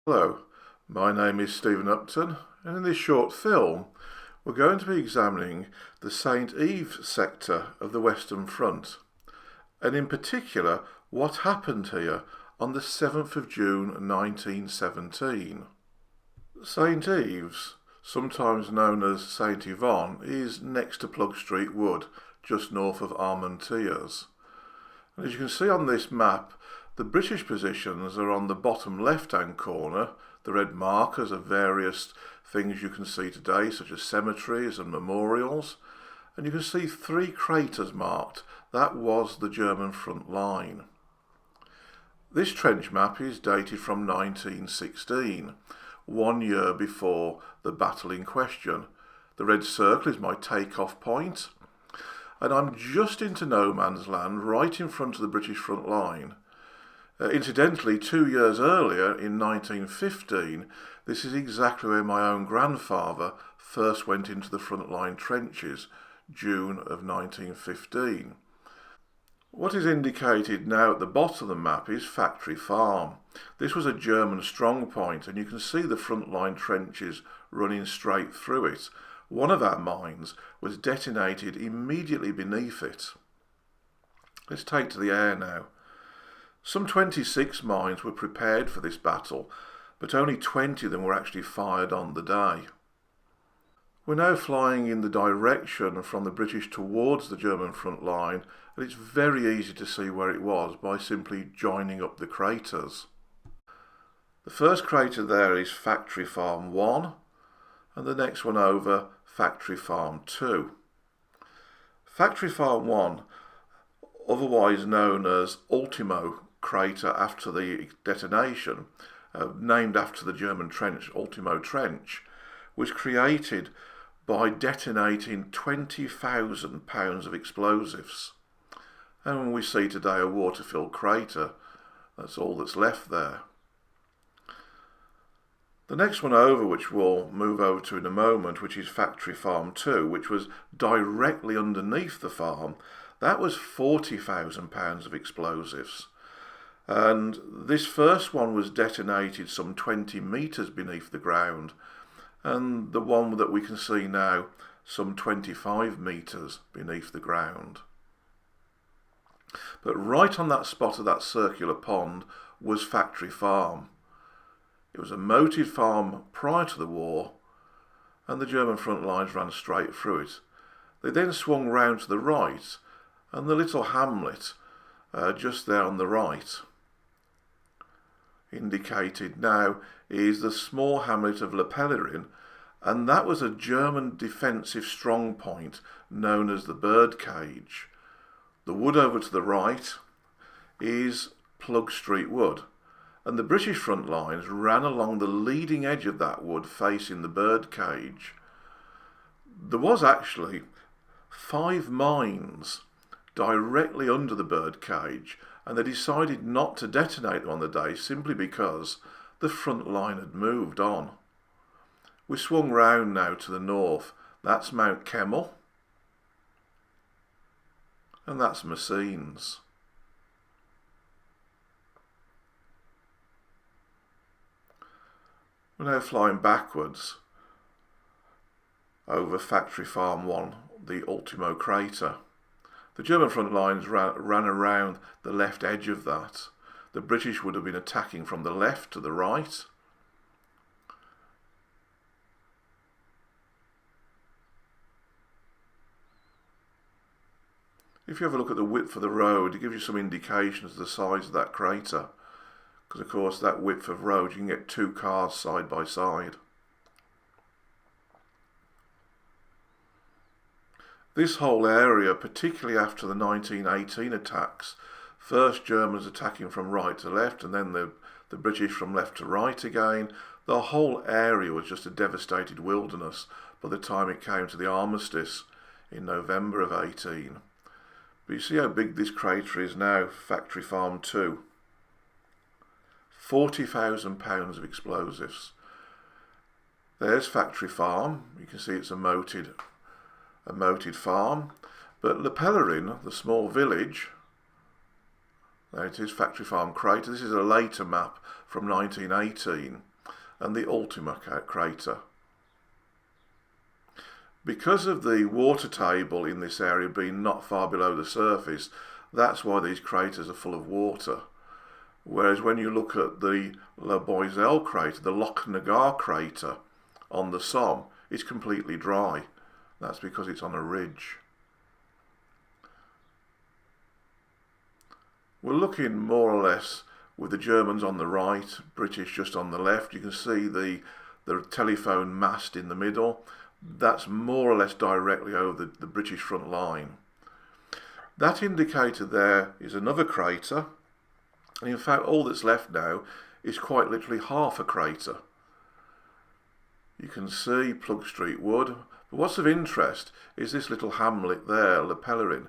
Hello, my name is Stephen Upton, and in this short film we're going to be examining the St Yves sector of the Western Front, and in particular what happened here on the 7th of June 1917. St Yves, sometimes known as St Yvon, is next to Plug Street Wood, just north of Armentières. And as you can see on this map, the British positions are on the bottom left-hand corner. The red markers are various things you can see today, such as cemeteries and memorials. And you can see 3 craters marked. That was the German front line. This trench map is dated from 1916, 1 year before the battle in question. The red circle is my take-off point, and I'm just into no man's land, right in front of the British front line. Incidentally, 2 years earlier, in 1915, this is exactly where my own grandfather first went into the front line trenches, June of 1915. What is indicated now at the bottom of the map is Factory Farm. This was a German strong point, and you can see the front line trenches running straight through it. One of our mines was detonated immediately beneath it. Let's take to the air now. Some 26 mines were prepared for this battle, but only 20 of them were actually fired on the day. We're now flying in the direction from the British towards the German front line, and it's very easy to see where it was by simply joining up the craters. The first crater there is Factory Farm 1, and the next one over, Factory Farm 2. Factory Farm 1, otherwise known as Ltimo Crater after the detonation, named after the German trench, Ltimo Trench, was created by detonating 20,000 pounds of explosives. And when we see today a water-filled crater, that's all that's left there. The next one over, which we'll move over to in a moment, which is Factory Farm 2, which was directly underneath the farm, that was 40,000 pounds of explosives. And this first one was detonated some 20 metres beneath the ground, and the one that we can see now some 25 metres beneath the ground. But right on that spot of that circular pond was Factory Farm. It was a moated farm prior to the war, and the German front lines ran straight through it. They then swung round to the right, and the little hamlet just there on the right, indicated now, is the small hamlet of Lepellerin, and that was a German defensive strong point known as the Birdcage. The wood over to the right is Plug Street Wood, and the British front lines ran along the leading edge of that wood facing the Birdcage. There was actually 5 mines directly under the Birdcage, and they decided not to detonate them on the day simply because the front line had moved on. We swung round now to the north. That's Mount Kemmel, and that's Messines. We're now flying backwards over Factory Farm 1, the Ltimo Crater. The German front lines ran around the left edge of that. The British would have been attacking from the left to the right. If you have a look at the width of the road, it gives you some indication of the size of that crater. Because of course that width of road, you can get 2 cars side by side. This whole area, particularly after the 1918 attacks, first Germans attacking from right to left, and then the British from left to right again, the whole area was just a devastated wilderness by the time it came to the armistice in November of 18. But you see how big this crater is now, Factory Farm 2. 40,000 pounds of explosives. There's Factory Farm. You can see it's a moated farm. But Lepellerin, the small village, there it is, Factory Farm Crater. This is a later map from 1918. and the Ltimo Crater. Because of the water table in this area being not far below the surface, that's why these craters are full of water. Whereas when you look at the Le Boisel crater, the Loch Nagar crater on the Somme, it's completely dry. That's because it's on a ridge. We're looking more or less with the Germans on the right, British just on the left. You can see the telephone mast in the middle. That's more or less directly over the British front line. That indicator there is another crater, and in fact all that's left now is quite literally half a crater. You can see Plug Street Wood, but what's of interest is this little hamlet there, Le Pèlerin.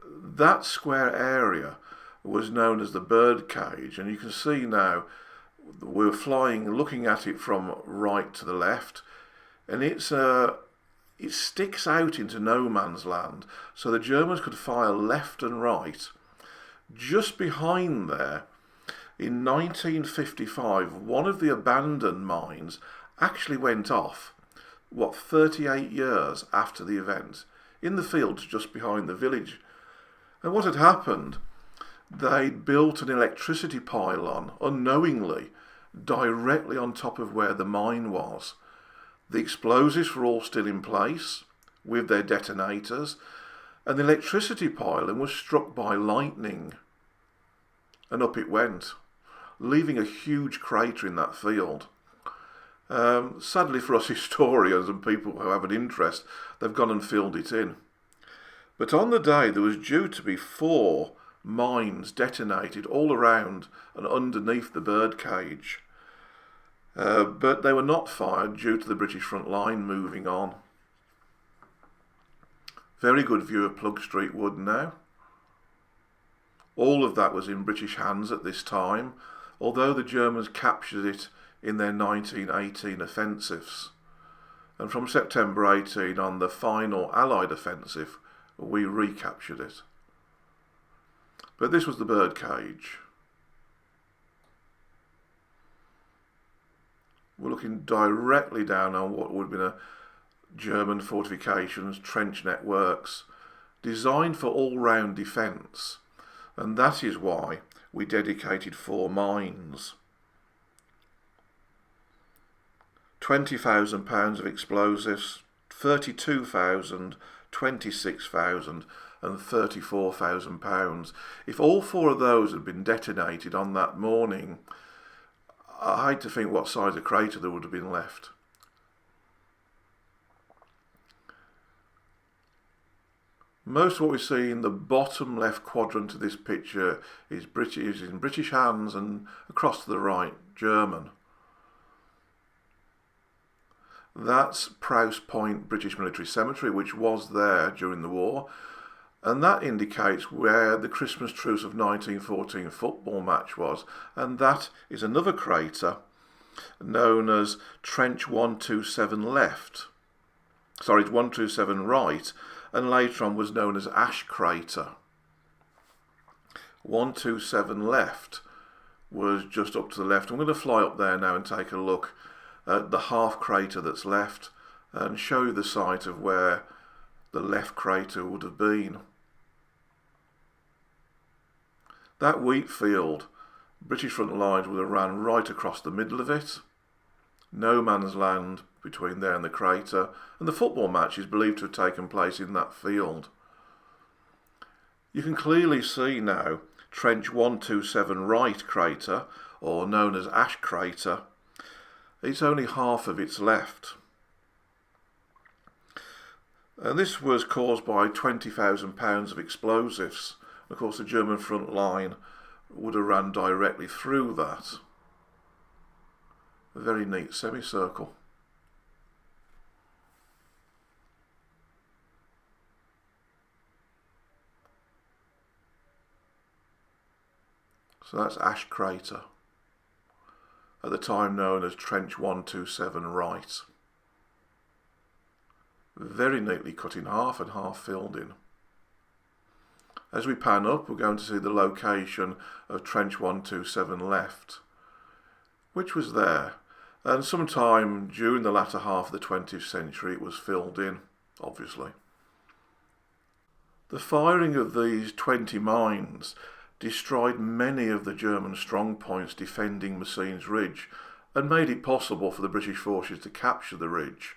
That square area was known as the bird cage, and you can see now we're flying, looking at it from right to the left, and it sticks out into no man's land, so the Germans could fire left and right. Just behind there, in 1955, one of the abandoned mines actually went off, 38 years after the event, in the fields just behind the village. And what had happened, they'd built an electricity pylon, unknowingly, directly on top of where the mine was. The explosives were all still in place, with their detonators, and the electricity pylon was struck by lightning. And up it went, leaving a huge crater in that field. Sadly for us historians and people who have an interest, they've gone and filled it in. But on the day there was due to be 4 mines detonated all around and underneath the birdcage. But they were not fired due to the British front line moving on. Very good view of Plug Street Wood now. All of that was in British hands at this time, although the Germans captured it in their 1918 offensives. And from September 18 on, the final Allied offensive, we recaptured it. But this was the birdcage. We're looking directly down on what would have been a German fortifications, trench networks, designed for all-round defence. And that is why we dedicated 4 mines. £20,000 of explosives, 32,000, 26,000 and £34,000. If all 4 of those had been detonated on that morning, I hate to think what size of crater there would have been left. Most of what we see in the bottom left quadrant of this picture is in British hands, and across to the right, German. That's Prowse Point British Military Cemetery, which was there during the war, and that indicates where the Christmas truce of 1914 football match was, and that is another crater known as Trench 127 left. Sorry, 127 right, and later on was known as Ash Crater. 127 left was just up to the left. I'm going to fly up there now and take a look at the half crater that's left and show you the site of where the left crater would have been. That wheat field, British front lines would have ran right across the middle of it. No man's land between there and the crater, and the football match is believed to have taken place in that field. You can clearly see now Trench 127 right crater, or known as Ash Crater. It's only half of its left. And this was caused by £20,000 of explosives. Of course, the German front line would have ran directly through that. A very neat semicircle. So that's Ash Crater, at the time known as Trench 127 right. Very neatly cut in half and half filled in. As we pan up, we're going to see the location of Trench 127 left, which was there. and sometime during the latter half of the 20th century it was filled in, obviously. The firing of these 20 mines destroyed many of the German strongpoints defending Messines Ridge and made it possible for the British forces to capture the ridge.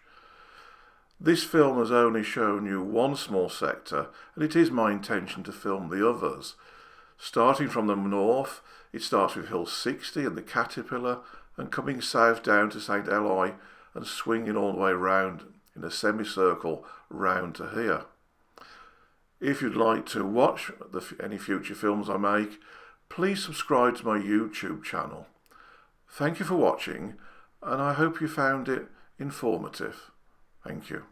This film has only shown you one small sector, and it is my intention to film the others. Starting from the north, it starts with Hill 60 and the Caterpillar, and coming south down to St Yves and swinging all the way round in a semicircle round to here. If you'd like to watch any future films I make, please subscribe to my YouTube channel. Thank you for watching, and I hope you found it informative. Thank you.